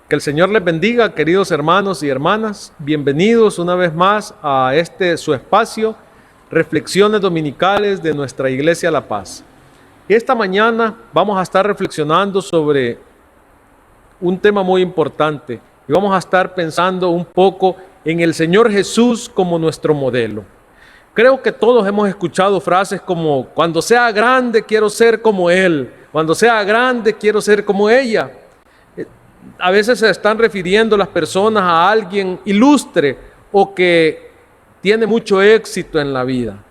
Que el Señor les bendiga, queridos hermanos y hermanas. Bienvenidos una vez más a su espacio, Reflexiones Dominicales de nuestra Iglesia La Paz. Esta mañana vamos a estar reflexionando sobre un tema muy importante y vamos a estar pensando un poco en el Señor Jesús como nuestro modelo. Creo que todos hemos escuchado frases como: cuando sea grande quiero ser como Él, cuando sea grande quiero ser como ella. A veces se están refiriendo las personas a alguien ilustre o que tiene mucho éxito en la vida.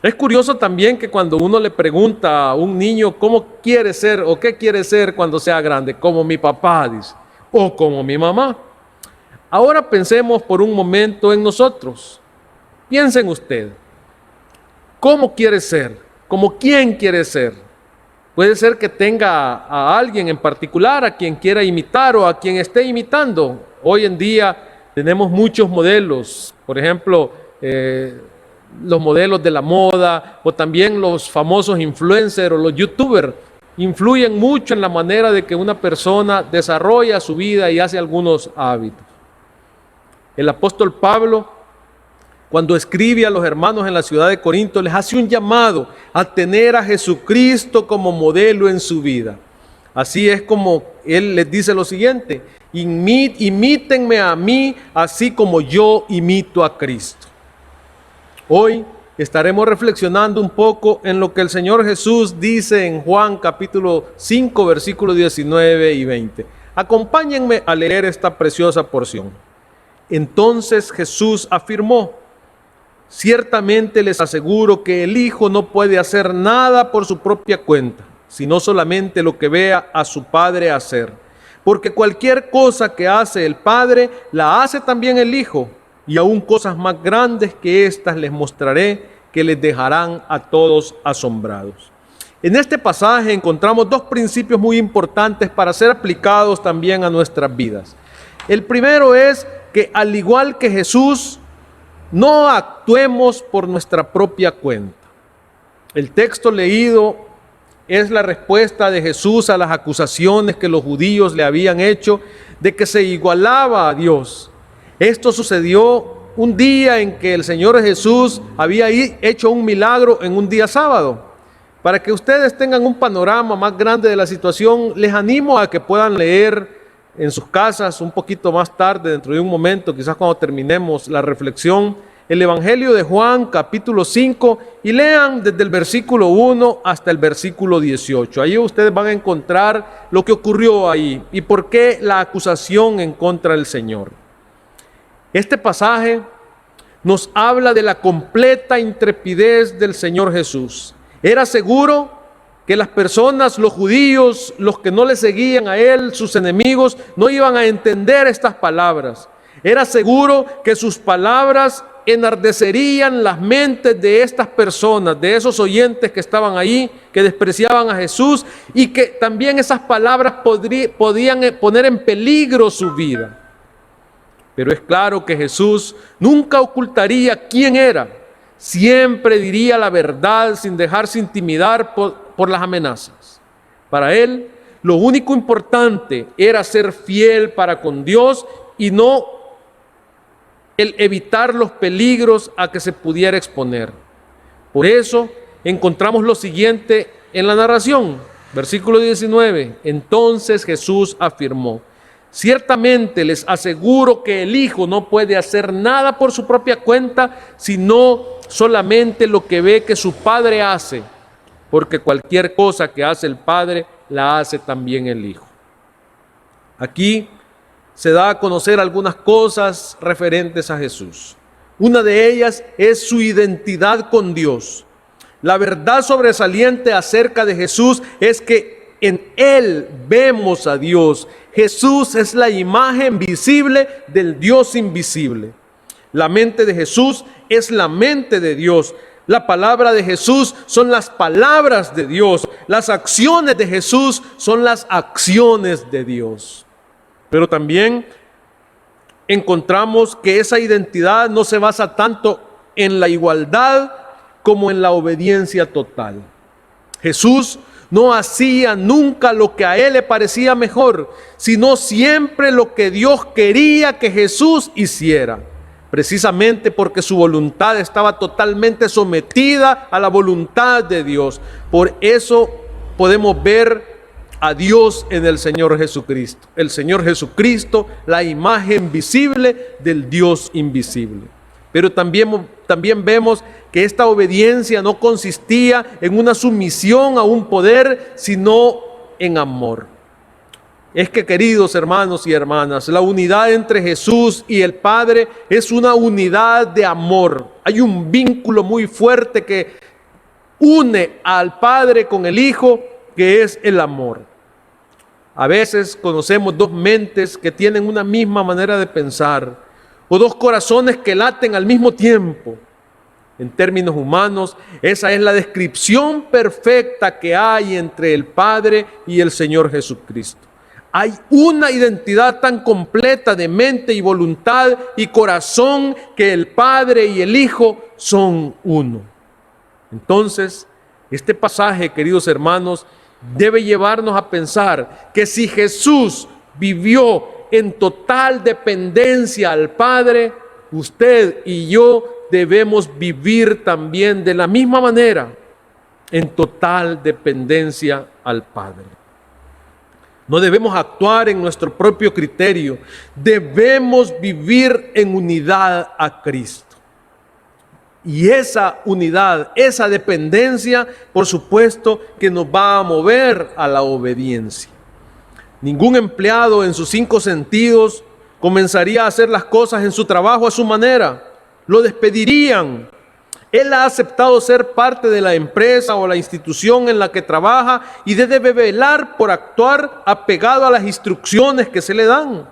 Es curioso también que cuando uno le pregunta a un niño cómo quiere ser o qué quiere ser cuando sea grande, como mi papá, dice, o como mi mamá. Ahora pensemos por un momento en nosotros. Piensen usted, ¿cómo quiere ser? ¿Cómo quién quiere ser? Puede ser que tenga a alguien en particular a quien quiera imitar o a quien esté imitando. Hoy en día tenemos muchos modelos, por ejemplo, los modelos de la moda o también los famosos influencers o los youtubers influyen mucho en la manera de que una persona desarrolla su vida y hace algunos hábitos. El apóstol Pablo, cuando escribe a los hermanos en la ciudad de Corinto, les hace un llamado a tener a Jesucristo como modelo en su vida. Así es como él les dice lo siguiente: imítenme a mí, así como yo imito a Cristo. Hoy estaremos reflexionando un poco en lo que el Señor Jesús dice en Juan capítulo 5, versículos 19 y 20. Acompáñenme a leer esta preciosa porción. Entonces Jesús afirmó: ciertamente les aseguro que el Hijo no puede hacer nada por su propia cuenta, sino solamente lo que vea a su Padre hacer. Porque cualquier cosa que hace el Padre, la hace también el Hijo, y aún cosas más grandes que estas les mostraré, que les dejarán a todos asombrados. En este pasaje encontramos dos principios muy importantes para ser aplicados también a nuestras vidas. El primero es que, al igual que Jesús, no actuemos por nuestra propia cuenta. El texto leído es la respuesta de Jesús a las acusaciones que los judíos le habían hecho de que se igualaba a Dios. Esto sucedió un día en que el Señor Jesús había hecho un milagro en un día sábado. Para que ustedes tengan un panorama más grande de la situación, les animo a que puedan leer en sus casas un poquito más tarde, dentro de un momento, quizás cuando terminemos la reflexión, el Evangelio de Juan capítulo 5 y lean desde el versículo 1 hasta el versículo 18. Ahí ustedes van a encontrar lo que ocurrió ahí y por qué la acusación en contra del Señor. Este pasaje nos habla de la completa intrepidez del Señor Jesús. Era seguro que las personas, los judíos, los que no le seguían a él, sus enemigos, no iban a entender estas palabras. Era seguro que sus palabras enardecerían las mentes de estas personas, de esos oyentes que estaban ahí, que despreciaban a Jesús, y que también esas palabras podían poner en peligro su vida. Pero es claro que Jesús nunca ocultaría quién era. Siempre diría la verdad sin dejarse intimidar por las amenazas. Para él, lo único importante era ser fiel para con Dios y no el evitar los peligros a que se pudiera exponer. Por eso encontramos lo siguiente en la narración, versículo 19. Entonces Jesús afirmó: ciertamente les aseguro que el Hijo no puede hacer nada por su propia cuenta, sino solamente lo que ve que su Padre hace, porque cualquier cosa que hace el Padre, la hace también el Hijo. Aquí se da a conocer algunas cosas referentes a Jesús. Una de ellas es su identidad con Dios. La verdad sobresaliente acerca de Jesús es que en Él vemos a Dios. Jesús es la imagen visible del Dios invisible. La mente de Jesús es la mente de Dios. La palabra de Jesús son las palabras de Dios. Las acciones de Jesús son las acciones de Dios. Pero también encontramos que esa identidad no se basa tanto en la igualdad como en la obediencia total. Jesús no hacía nunca lo que a él le parecía mejor, sino siempre lo que Dios quería que Jesús hiciera, precisamente porque su voluntad estaba totalmente sometida a la voluntad de Dios. Por eso podemos ver a Dios en el Señor Jesucristo. El Señor Jesucristo, la imagen visible del Dios invisible. Pero también vemos que esta obediencia no consistía en una sumisión a un poder, sino en amor. Es que, queridos hermanos y hermanas, la unidad entre Jesús y el Padre es una unidad de amor. Hay un vínculo muy fuerte que une al Padre con el Hijo, que es el amor. A veces conocemos dos mentes que tienen una misma manera de pensar, o dos corazones que laten al mismo tiempo. En términos humanos, esa es la descripción perfecta que hay entre el Padre y el Señor Jesucristo. Hay una identidad tan completa de mente y voluntad y corazón que el Padre y el Hijo son uno. Entonces, este pasaje, queridos hermanos, debe llevarnos a pensar que si Jesús vivió en total dependencia al Padre, usted y yo debemos vivir también de la misma manera, en total dependencia al Padre. No debemos actuar en nuestro propio criterio, debemos vivir en unidad a Cristo. Y esa unidad, esa dependencia, por supuesto que nos va a mover a la obediencia. Ningún empleado en sus 5 sentidos comenzaría a hacer las cosas en su trabajo a su manera. Lo despedirían. Él ha aceptado ser parte de la empresa o la institución en la que trabaja y debe velar por actuar apegado a las instrucciones que se le dan.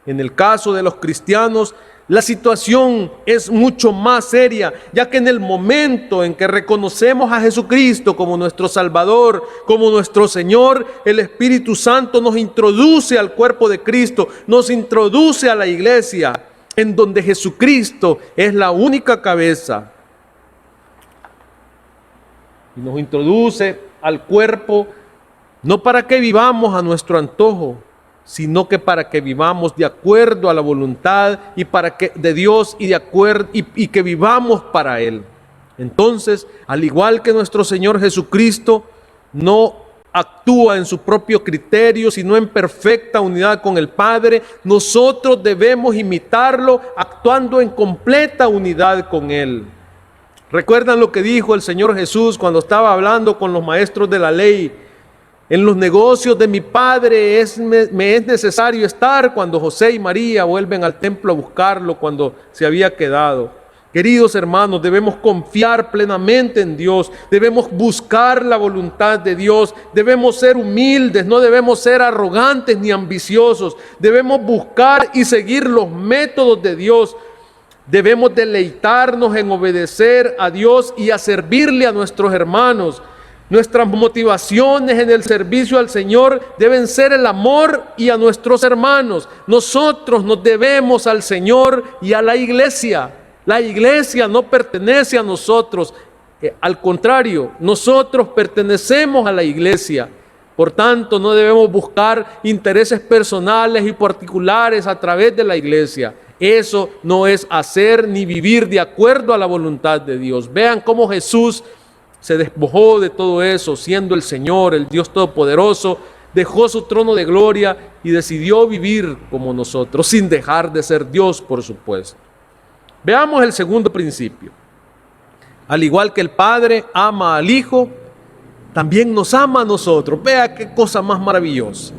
En el caso de los cristianos, la situación es mucho más seria, ya que en el momento en que reconocemos a Jesucristo como nuestro Salvador, como nuestro Señor, el Espíritu Santo nos introduce al cuerpo de Cristo, nos introduce a la iglesia, en donde Jesucristo es la única cabeza. Y nos introduce al cuerpo no para que vivamos a nuestro antojo, sino que para que vivamos de acuerdo a la voluntad y para que de Dios y que vivamos para Él. Entonces, al igual que nuestro Señor Jesucristo no actúa en su propio criterio, sino en perfecta unidad con el Padre, nosotros debemos imitarlo actuando en completa unidad con Él. ¿Recuerdan lo que dijo el Señor Jesús cuando estaba hablando con los maestros de la ley? En los negocios de mi Padre me es necesario estar, cuando José y María vuelven al templo a buscarlo cuando se había quedado. Queridos hermanos, debemos confiar plenamente en Dios, debemos buscar la voluntad de Dios, debemos ser humildes, no debemos ser arrogantes ni ambiciosos, debemos buscar y seguir los métodos de Dios. Debemos deleitarnos en obedecer a Dios y a servirle a nuestros hermanos. Nuestras motivaciones en el servicio al Señor deben ser el amor y a nuestros hermanos. Nosotros nos debemos al Señor y a la iglesia. La iglesia no pertenece a nosotros. Al contrario, nosotros pertenecemos a la iglesia. Por tanto, no debemos buscar intereses personales y particulares a través de la iglesia. Eso no es hacer ni vivir de acuerdo a la voluntad de Dios. Vean cómo Jesús se despojó de todo eso, siendo el Señor, el Dios Todopoderoso, dejó su trono de gloria y decidió vivir como nosotros, sin dejar de ser Dios, por supuesto. Veamos el segundo principio. Al igual que el Padre ama al Hijo, también nos ama a nosotros. Vea qué cosa más maravillosa.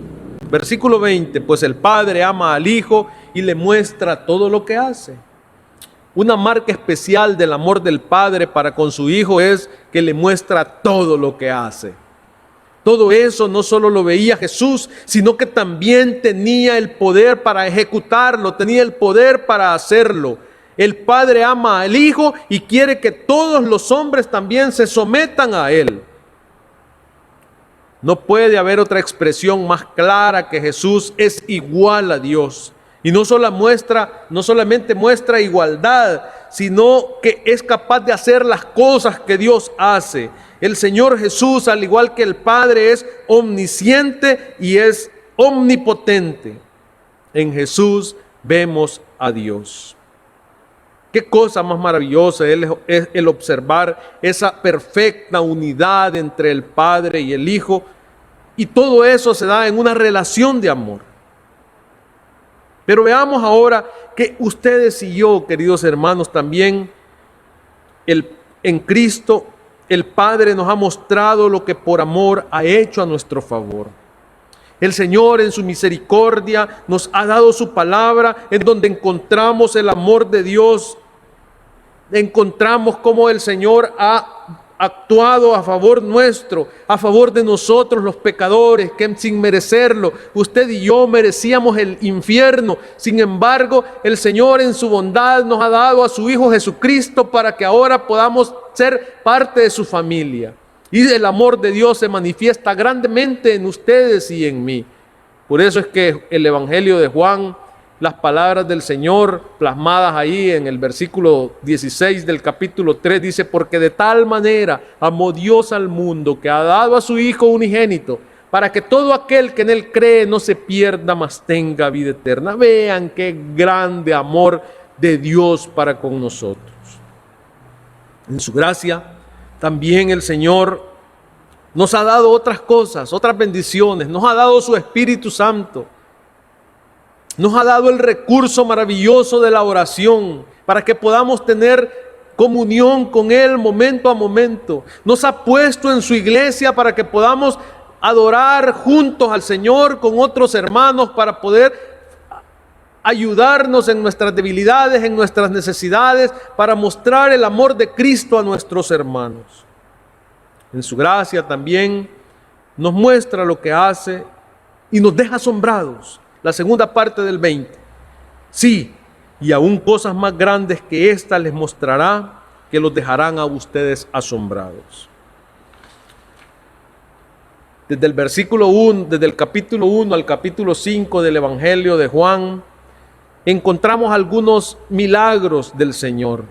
Versículo 20, pues el Padre ama al Hijo y le muestra todo lo que hace. Una marca especial del amor del Padre para con su Hijo es que le muestra todo lo que hace. Todo eso no solo lo veía Jesús, sino que también tenía el poder para ejecutarlo, tenía el poder para hacerlo. El Padre ama al Hijo y quiere que todos los hombres también se sometan a Él. No puede haber otra expresión más clara que Jesús es igual a Dios. Y no solamente muestra igualdad, sino que es capaz de hacer las cosas que Dios hace. El Señor Jesús, al igual que el Padre, es omnisciente y es omnipotente. En Jesús vemos a Dios. Qué cosa más maravillosa es el observar esa perfecta unidad entre el Padre y el Hijo. Y todo eso se da en una relación de amor. Pero veamos ahora que ustedes y yo, queridos hermanos, también en Cristo, el Padre nos ha mostrado lo que por amor ha hecho a nuestro favor. El Señor en su misericordia nos ha dado su palabra, en donde encontramos el amor de Dios. Encontramos cómo el Señor ha actuado a favor nuestro, a favor de nosotros los pecadores, que sin merecerlo, usted y yo merecíamos el infierno. Sin embargo, el Señor en su bondad nos ha dado a su Hijo Jesucristo para que ahora podamos ser parte de su familia. Y el amor de Dios se manifiesta grandemente en ustedes y en mí. Por eso es que el Evangelio de Juan, las palabras del Señor plasmadas ahí en el versículo 16 del capítulo 3, dice: porque de tal manera amó Dios al mundo, que ha dado a su Hijo unigénito, para que todo aquel que en Él cree no se pierda, mas tenga vida eterna. Vean qué grande amor de Dios para con nosotros. En su gracia, también el Señor nos ha dado otras cosas, otras bendiciones. Nos ha dado su Espíritu Santo. Nos ha dado el recurso maravilloso de la oración para que podamos tener comunión con Él momento a momento. Nos ha puesto en su iglesia para que podamos adorar juntos al Señor con otros hermanos, para poder ayudarnos en nuestras debilidades, en nuestras necesidades, para mostrar el amor de Cristo a nuestros hermanos. En su gracia también nos muestra lo que hace y nos deja asombrados. La segunda parte del 20. Sí, y aún cosas más grandes que esta les mostrará, que los dejarán a ustedes asombrados. Desde el capítulo 1 al capítulo 5 del Evangelio de Juan, encontramos algunos milagros del Señor.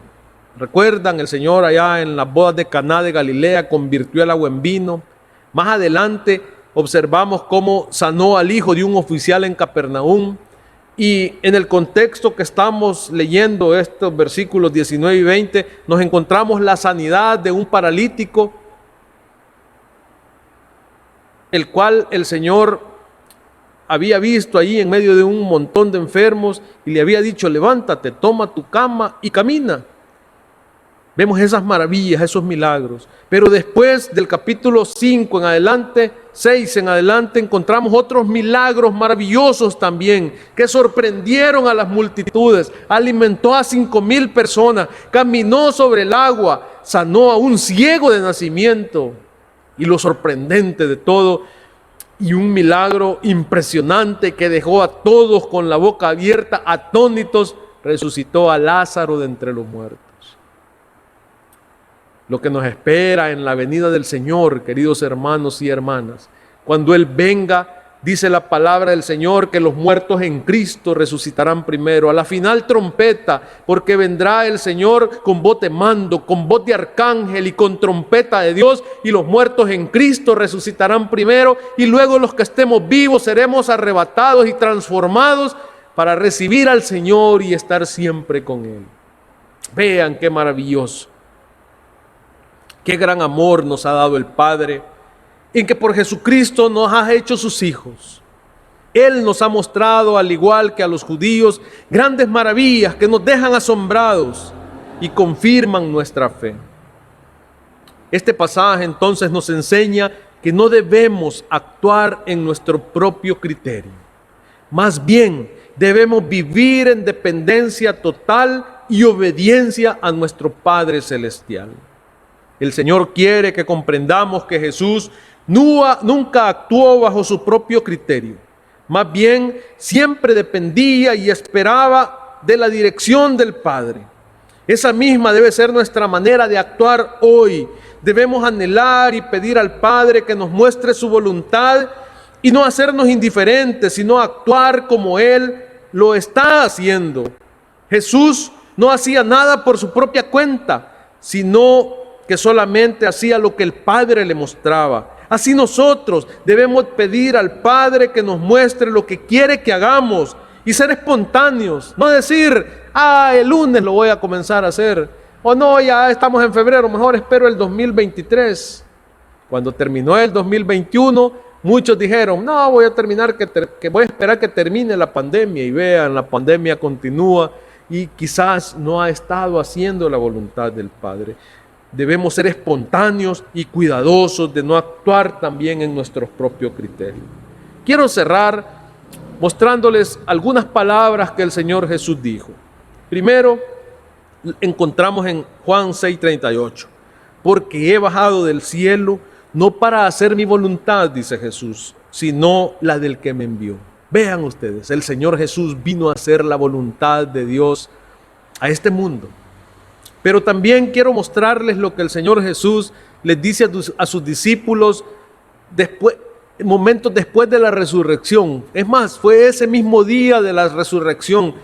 Recuerdan, el Señor allá en las bodas de Caná de Galilea convirtió el agua en vino. Más adelante observamos cómo sanó al hijo de un oficial en Capernaum. Y en el contexto que estamos leyendo, estos versículos 19 y 20, nos encontramos la sanidad de un paralítico, el cual el Señor había visto ahí en medio de un montón de enfermos y le había dicho: levántate, toma tu cama y camina. Vemos esas maravillas, esos milagros. Pero después del capítulo 5 en adelante, 6 en adelante, encontramos otros milagros maravillosos también, que sorprendieron a las multitudes. Alimentó a 5,000 personas, caminó sobre el agua, sanó a un ciego de nacimiento. Y lo sorprendente de todo, y un milagro impresionante que dejó a todos con la boca abierta, atónitos, resucitó a Lázaro de entre los muertos. Lo que nos espera en la venida del Señor, queridos hermanos y hermanas, cuando Él venga, dice la palabra del Señor que los muertos en Cristo resucitarán primero, a la final trompeta, porque vendrá el Señor con voz de mando, con voz de arcángel y con trompeta de Dios, y los muertos en Cristo resucitarán primero, y luego los que estemos vivos seremos arrebatados y transformados para recibir al Señor y estar siempre con Él. Vean qué maravilloso. Qué gran amor nos ha dado el Padre, en que por Jesucristo nos ha hecho sus hijos. Él nos ha mostrado, al igual que a los judíos, grandes maravillas que nos dejan asombrados y confirman nuestra fe. Este pasaje entonces nos enseña que no debemos actuar en nuestro propio criterio. Más bien, debemos vivir en dependencia total y obediencia a nuestro Padre Celestial. El Señor quiere que comprendamos que Jesús nunca actuó bajo su propio criterio. Más bien, siempre dependía y esperaba de la dirección del Padre. Esa misma debe ser nuestra manera de actuar hoy. Debemos anhelar y pedir al Padre que nos muestre su voluntad y no hacernos indiferentes, sino actuar como Él lo está haciendo. Jesús no hacía nada por su propia cuenta, sino que solamente hacía lo que el Padre le mostraba. Así nosotros debemos pedir al Padre que nos muestre lo que quiere que hagamos y ser espontáneos. No decir, el lunes lo voy a comenzar a hacer. O no, ya estamos en febrero, mejor espero el 2023. Cuando terminó el 2021, muchos dijeron, no, voy a voy a esperar que termine la pandemia. Y vean, la pandemia continúa y quizás no ha estado haciendo la voluntad del Padre. Debemos ser espontáneos y cuidadosos de no actuar también en nuestros propios criterios. Quiero cerrar mostrándoles algunas palabras que el Señor Jesús dijo. Primero, encontramos en Juan 6:38. Porque he bajado del cielo no para hacer mi voluntad, dice Jesús, sino la del que me envió. Vean ustedes, el Señor Jesús vino a hacer la voluntad de Dios a este mundo. Pero también quiero mostrarles lo que el Señor Jesús les dice a sus discípulos momentos después de la resurrección. Es más, fue ese mismo día de la resurrección.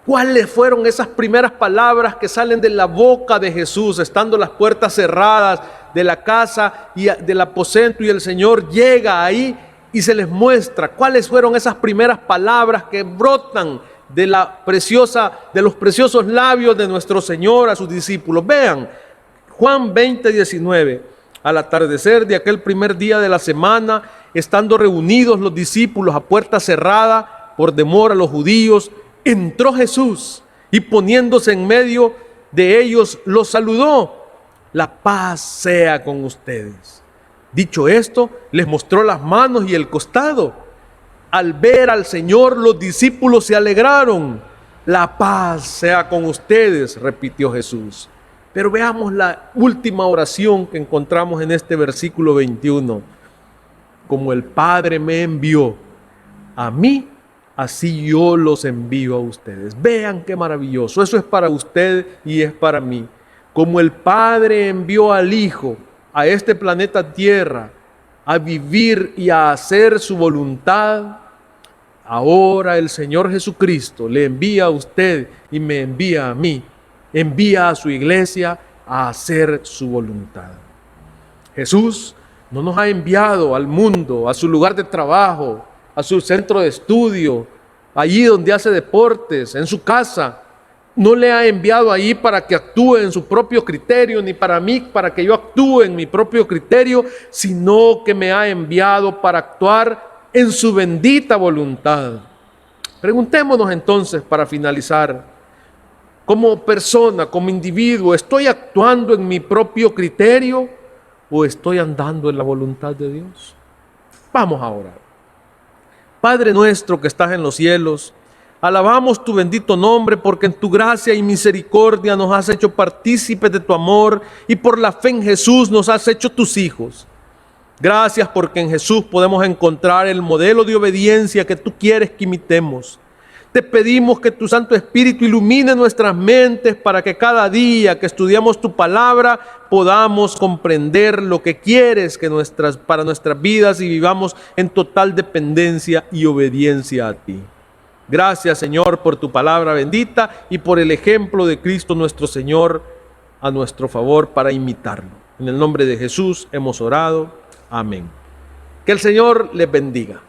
¿Cuáles fueron esas primeras palabras que salen de la boca de Jesús, estando las puertas cerradas de la casa y del aposento, y el Señor llega ahí y se les muestra cuáles fueron esas primeras palabras que brotan de los preciosos labios de nuestro Señor a sus discípulos? Vean, Juan 20:19. Al atardecer de aquel primer día de la semana, estando reunidos los discípulos a puerta cerrada por temor a los judíos, entró Jesús y poniéndose en medio de ellos los saludó. La paz sea con ustedes. Dicho esto, les mostró las manos y el costado. Al ver al Señor, los discípulos se alegraron. La paz sea con ustedes, repitió Jesús. Pero veamos la última oración que encontramos en este versículo 21. Como el Padre me envió a mí, así yo los envío a ustedes. Vean qué maravilloso. Eso es para usted y es para mí. Como el Padre envió al Hijo a este planeta Tierra a vivir y a hacer su voluntad, ahora el Señor Jesucristo le envía a usted y me envía a mí. Envía a su iglesia a hacer su voluntad. Jesús no nos ha enviado al mundo, a su lugar de trabajo, a su centro de estudio, allí donde hace deportes, en su casa. No le ha enviado ahí para que actúe en su propio criterio, ni para mí, para que yo actúe en mi propio criterio, sino que me ha enviado para actuar en su bendita voluntad. Preguntémonos entonces, para finalizar, como persona, como individuo, ¿estoy actuando en mi propio criterio o estoy andando en la voluntad de Dios? Vamos a orar. Padre nuestro que estás en los cielos, alabamos tu bendito nombre porque en tu gracia y misericordia nos has hecho partícipes de tu amor y por la fe en Jesús nos has hecho tus hijos. Gracias porque en Jesús podemos encontrar el modelo de obediencia que tú quieres que imitemos. Te pedimos que tu Santo Espíritu ilumine nuestras mentes para que cada día que estudiamos tu palabra podamos comprender lo que quieres para nuestras vidas y vivamos en total dependencia y obediencia a ti. Gracias, Señor, por tu palabra bendita y por el ejemplo de Cristo nuestro Señor a nuestro favor para imitarlo. En el nombre de Jesús hemos orado. Amén. Que el Señor les bendiga.